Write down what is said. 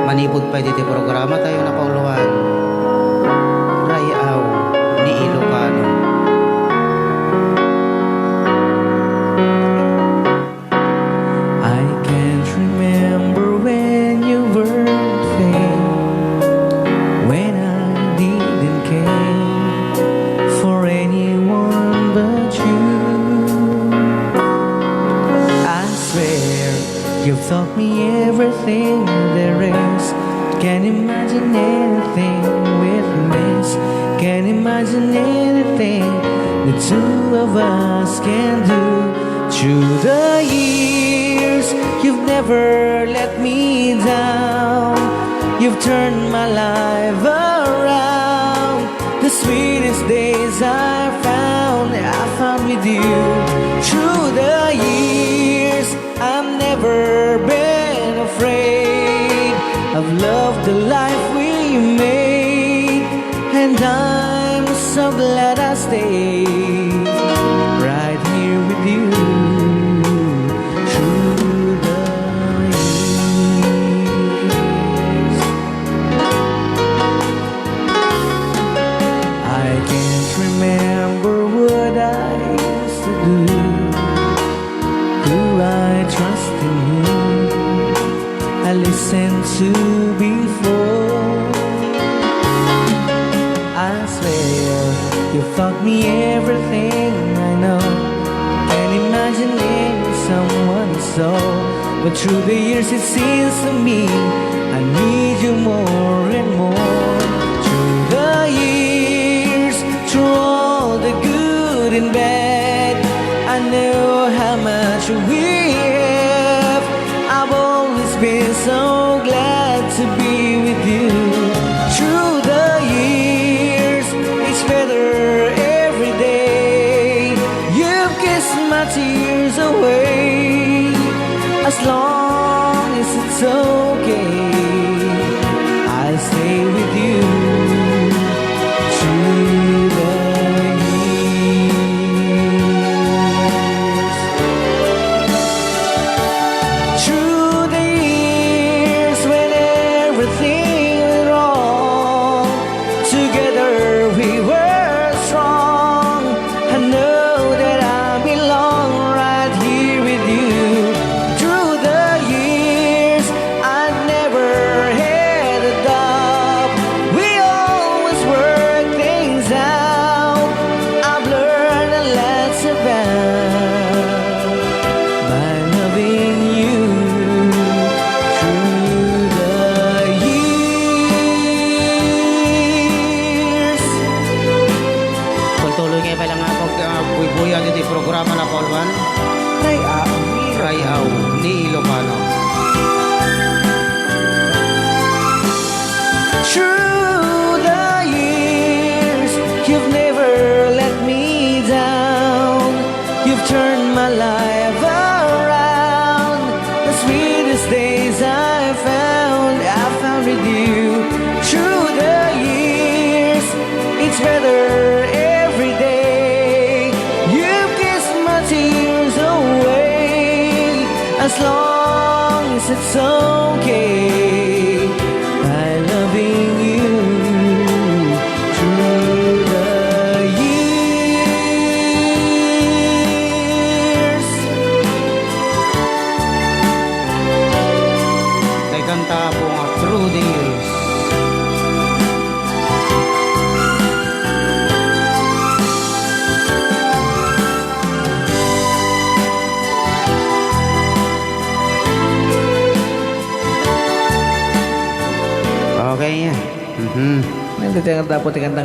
Manipod pa dito programa tayo na kauluhan. Rayaw ni Ilocano. I can't remember when you weren't there, when I didn't care for anyone but you. I swear you've taught me everything there is. Can't imagine anything with this. Can't imagine anything the two of us can do. Through the years, you've never let me down. You've turned my life around. The sweetest days I found with you. Through the years, I've never been afraid. I've loved the life we made, and I'm so glad I stayed right here with you. Through the years, I can't remember what I used to do, who I trust in you, I listened to before. I swear you've taught me everything I know. Can't imagine any someone so, but through the years it seems to me I need you more and more. Through the years, through all the good and bad, I know how much we have. I've always been so glad to be with you. Through the years, it's better every day. You've kissed my tears away. As long as it's okay, I'll stay with you. Through the years, through the years when everything went wrong, together we were strong. I know that I belong right here with you. Through the years, I never had a doubt. We always work things out. I've learned a lot about by loving you. Through the years. Pagtuloy kayo pala nga pagbubuyan dito programa na kauluhan. Rayaw ni Ilocano. Through the years, you've never let me down. You've turned my life around. The sweetest days I found with you. Through the years, it's better every day. You've kissed my tears away. As long as it's okay, by loving you. Through the years. Naikanta po nga through the years. Okay. Nanti tengah dapur tengah